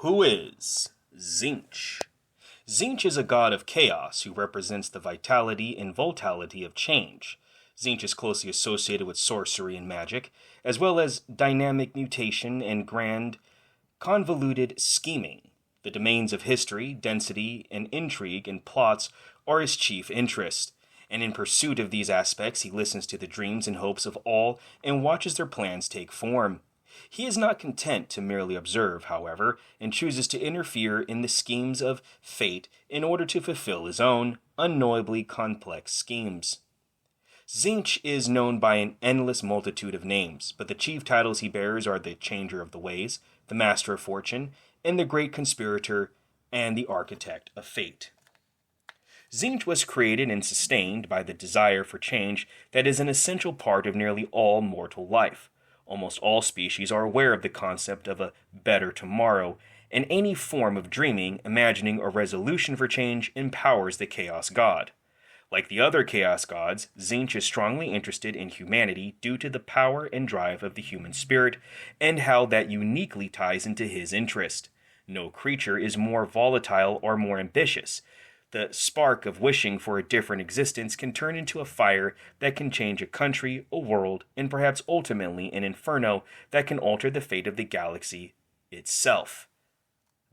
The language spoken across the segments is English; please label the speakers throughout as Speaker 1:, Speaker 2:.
Speaker 1: Who is Tzeentch? Tzeentch is a god of chaos who represents the vitality and volatility of change. Tzeentch is closely associated with sorcery and magic, as well as dynamic mutation and grand, convoluted scheming. The domains of history, density, and intrigue and plots are his chief interest, and in pursuit of these aspects he listens to the dreams and hopes of all and watches their plans take form. He is not content to merely observe, however, and chooses to interfere in the schemes of fate in order to fulfill his own, unknowably complex schemes. Tzeentch is known by an endless multitude of names, but the chief titles he bears are the Changer of the Ways, the Master of Fortune, and the Great Conspirator, and the Architect of Fate. Tzeentch was created and sustained by the desire for change that is an essential part of nearly all mortal life. Almost all species are aware of the concept of a better tomorrow, and any form of dreaming, imagining, or resolution for change empowers the Chaos God. Like the other Chaos Gods, Tzeentch is strongly interested in humanity due to the power and drive of the human spirit, and how that uniquely ties into his interest. No creature is more volatile or more ambitious. The spark of wishing for a different existence can turn into a fire that can change a country, a world, and perhaps ultimately an inferno that can alter the fate of the galaxy itself.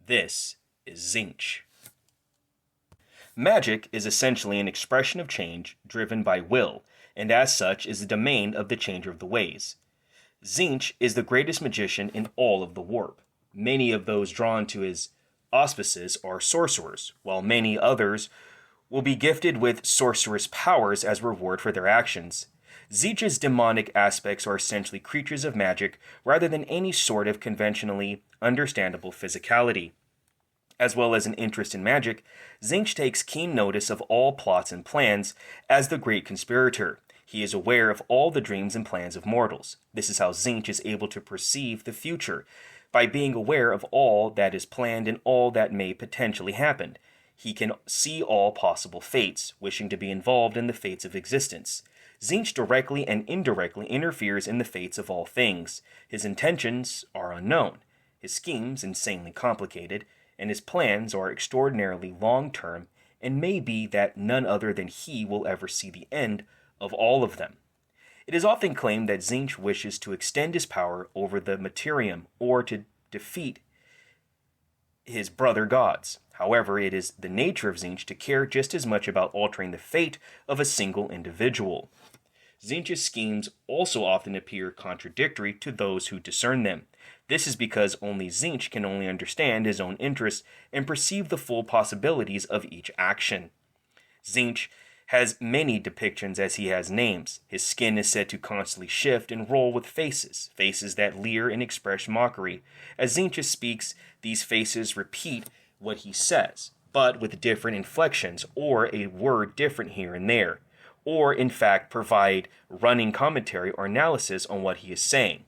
Speaker 1: This is Tzeentch. Magic is essentially an expression of change driven by will, and as such is the domain of the Changer of the Ways. Tzeentch is the greatest magician in all of the warp. Many of those drawn to his auspices are sorcerers, while many others will be gifted with sorcerous powers as reward for their actions. Tzeentch's demonic aspects are essentially creatures of magic rather than any sort of conventionally understandable physicality. As well as an interest in magic, Tzeentch takes keen notice of all plots and plans as the Great Conspirator. He is aware of all the dreams and plans of mortals. This is how Tzeentch is able to perceive the future, by being aware of all that is planned and all that may potentially happen. He can see all possible fates, wishing to be involved in the fates of existence. Tzeentch directly and indirectly interferes in the fates of all things. His intentions are unknown, his schemes insanely complicated, and his plans are extraordinarily long-term, and may be that none other than he will ever see the end of all of them. It is often claimed that Tzeentch wishes to extend his power over the Materium, or to defeat his brother gods. However, it is the nature of Tzeentch to care just as much about altering the fate of a single individual. Tzeentch's schemes also often appear contradictory to those who discern them. This is because only Tzeentch can only understand his own interests and perceive the full possibilities of each action. Tzeentch has many depictions as he has names. His skin is said to constantly shift and roll with faces that leer and express mockery. As Tzeentch speaks, these faces repeat what he says, but with different inflections or a word different here and there, or in fact provide running commentary or analysis on what he is saying.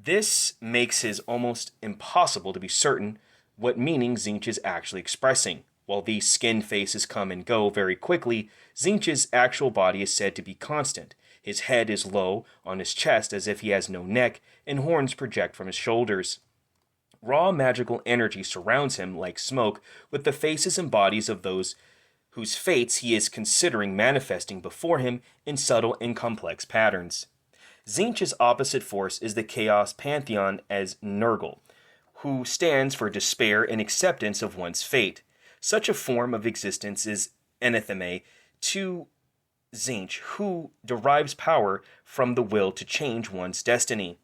Speaker 1: This makes it almost impossible to be certain what meaning Tzeentch is actually expressing. While these skin faces come and go very quickly, Tzeentch's actual body is said to be constant. His head is low on his chest as if he has no neck, and horns project from his shoulders. Raw magical energy surrounds him like smoke, with the faces and bodies of those whose fates he is considering manifesting before him in subtle and complex patterns. Tzeentch's opposite force is the Chaos Pantheon as Nurgle, who stands for despair and acceptance of one's fate. Such a form of existence is anathema to Tzeentch, who derives power from the will to change one's destiny.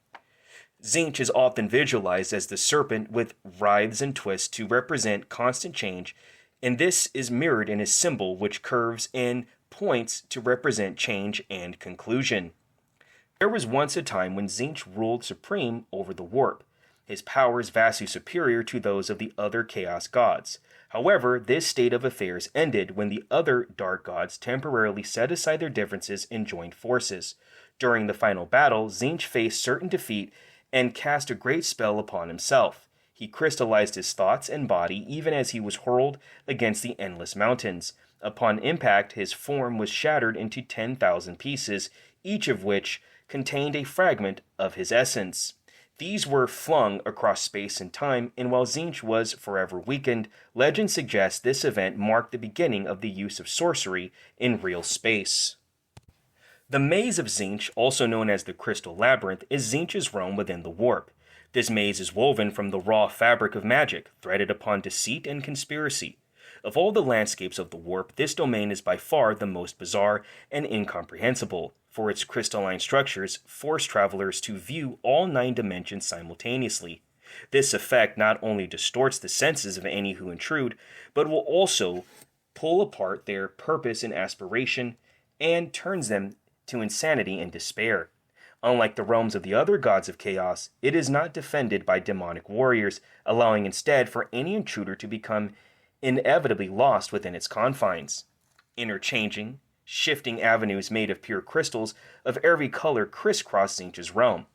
Speaker 1: Tzeentch is often visualized as the serpent with writhes and twists to represent constant change, and this is mirrored in his symbol, which curves and points to represent change and conclusion. There was once a time when Tzeentch ruled supreme over the warp, his powers vastly superior to those of the other Chaos Gods. However, this state of affairs ended when the other Dark Gods temporarily set aside their differences and joined forces. During the final battle, Tzeentch faced certain defeat and cast a great spell upon himself. He crystallized his thoughts and body even as he was hurled against the endless mountains. Upon impact, his form was shattered into 10,000 pieces, each of which contained a fragment of his essence. These were flung across space and time, and while Tzeentch was forever weakened, legend suggests this event marked the beginning of the use of sorcery in real space. The Maze of Tzeentch, also known as the Crystal Labyrinth, is Tzeentch's realm within the warp. This maze is woven from the raw fabric of magic, threaded upon deceit and conspiracy. Of all the landscapes of the warp, this domain is by far the most bizarre and incomprehensible, for its crystalline structures force travelers to view all 9 dimensions simultaneously. This effect not only distorts the senses of any who intrude, but will also pull apart their purpose and aspiration and turns them to insanity and despair. Unlike the realms of the other gods of chaos, it is not defended by demonic warriors, allowing instead for any intruder to become inevitably lost within its confines. Interchanging, shifting avenues made of pure crystals of every color crisscross Tzeentch's realm.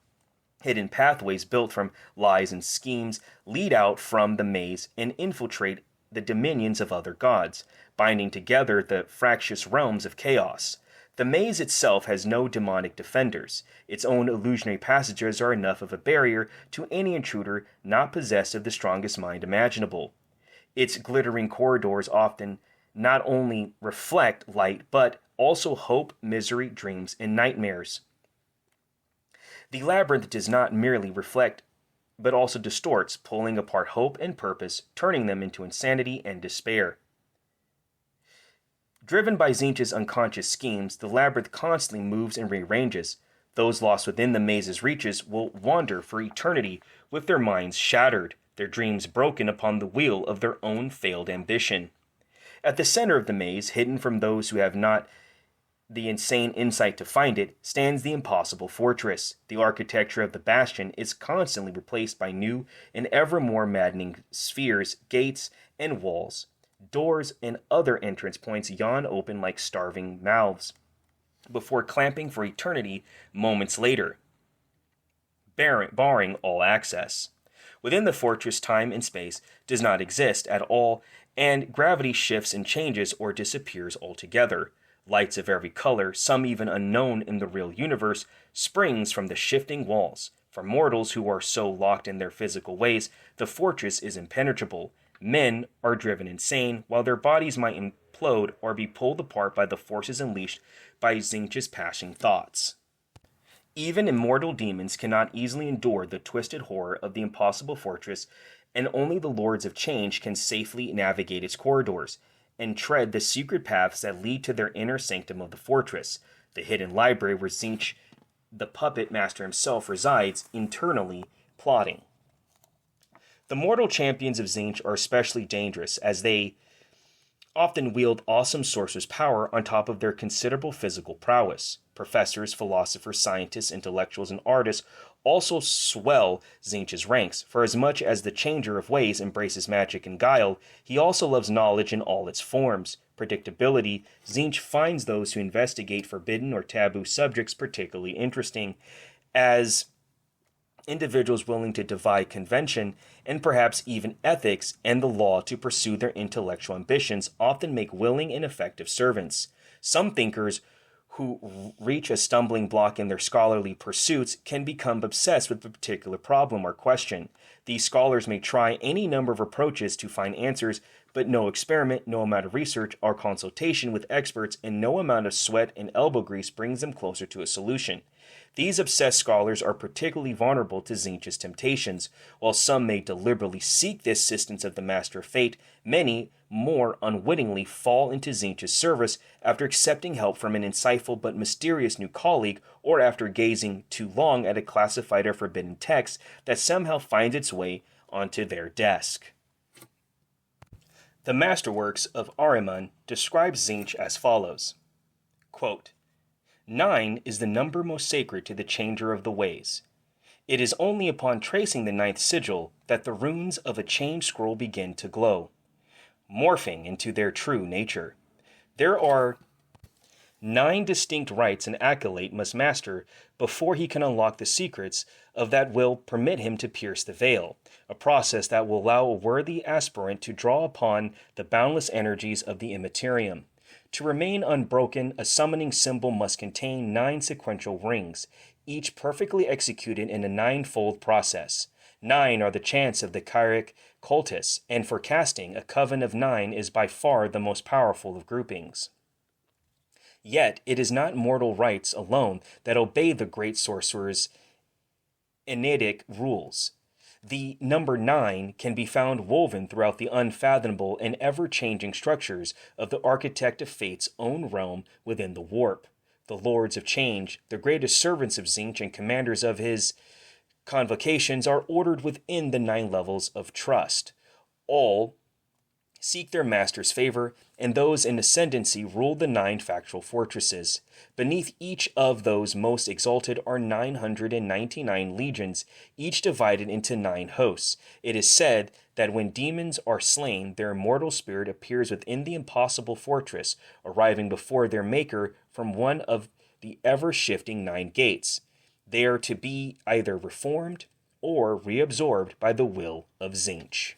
Speaker 1: Hidden pathways built from lies and schemes lead out from the maze and infiltrate the dominions of other gods, binding together the fractious realms of chaos. The maze itself has no demonic defenders. Its own illusionary passages are enough of a barrier to any intruder not possessed of the strongest mind imaginable. Its glittering corridors often not only reflect light, but also hope, misery, dreams, and nightmares. The labyrinth does not merely reflect, but also distorts, pulling apart hope and purpose, turning them into insanity and despair. Driven by Tzeentch's unconscious schemes, the labyrinth constantly moves and rearranges. Those lost within the maze's reaches will wander for eternity with their minds shattered, their dreams broken upon the wheel of their own failed ambition. At the center of the maze, hidden from those who have not the insane insight to find it, stands the impossible fortress. The architecture of the bastion is constantly replaced by new and ever more maddening spheres, gates, and walls. Doors and other entrance points yawn open like starving mouths, before clamping for eternity moments later, barring all access. Within the fortress, time and space does not exist at all, and gravity shifts and changes or disappears altogether. Lights of every color, some even unknown in the real universe, springs from the shifting walls. For mortals who are so locked in their physical ways, the fortress is impenetrable. Men are driven insane, while their bodies might implode or be pulled apart by the forces unleashed by Tzeentch's passing thoughts. Even immortal demons cannot easily endure the twisted horror of the impossible fortress, and only the Lords of Change can safely navigate its corridors and tread the secret paths that lead to their inner sanctum of the fortress, the hidden library where Tzeentch, the puppet master himself, resides, internally plotting. The mortal champions of Tzeentch are especially dangerous, as they often wield awesome sorcerer's power on top of their considerable physical prowess. Professors, philosophers, scientists, intellectuals, and artists also swell Tzeentch's ranks, for as much as the Changer of Ways embraces magic and guile, he also loves knowledge in all its forms. Predictability, Tzeentch finds those who investigate forbidden or taboo subjects particularly interesting, as individuals willing to defy convention and perhaps even ethics and the law to pursue their intellectual ambitions often make willing and effective servants. Some thinkers who reach a stumbling block in their scholarly pursuits can become obsessed with a particular problem or question. These scholars may try any number of approaches to find answers, but no experiment, no amount of research or consultation with experts, and no amount of sweat and elbow grease brings them closer to a solution. These obsessed scholars are particularly vulnerable to Tzeentch's temptations. While some may deliberately seek the assistance of the Master of Fate, many more unwittingly fall into Tzeentch's service after accepting help from an insightful but mysterious new colleague, or after gazing too long at a classified or forbidden text that somehow finds its way onto their desk. The Masterworks of Ahriman describes Tzeentch as follows, quote, 9 is the number most sacred to the Changer of the Ways. It is only upon tracing the 9th sigil that the runes of a change scroll begin to glow, morphing into their true nature. There are 9 distinct rites an acolyte must master before he can unlock the secrets of that will permit him to pierce the veil, a process that will allow a worthy aspirant to draw upon the boundless energies of the Immaterium. To remain unbroken, a summoning symbol must contain 9 sequential rings, each perfectly executed in a ninefold process. 9 are the chants of the Kyric cultus, and for casting, a coven of 9 is by far the most powerful of groupings. Yet it is not mortal rites alone that obey the great sorcerer's Enneatic rules. The number 9 can be found woven throughout the unfathomable and ever-changing structures of the architect of fate's own realm within the warp. The Lords of Change, the greatest servants of Tzeentch and commanders of his convocations, are ordered within the 9 levels of trust. All seek their master's favor, and those in ascendancy rule the 9 factual fortresses. Beneath each of those most exalted are 999 legions, each divided into 9 hosts. It is said that when demons are slain, their immortal spirit appears within the impossible fortress, arriving before their maker from one of the ever-shifting 9 gates. They are to be either reformed or reabsorbed by the will of Tzeentch.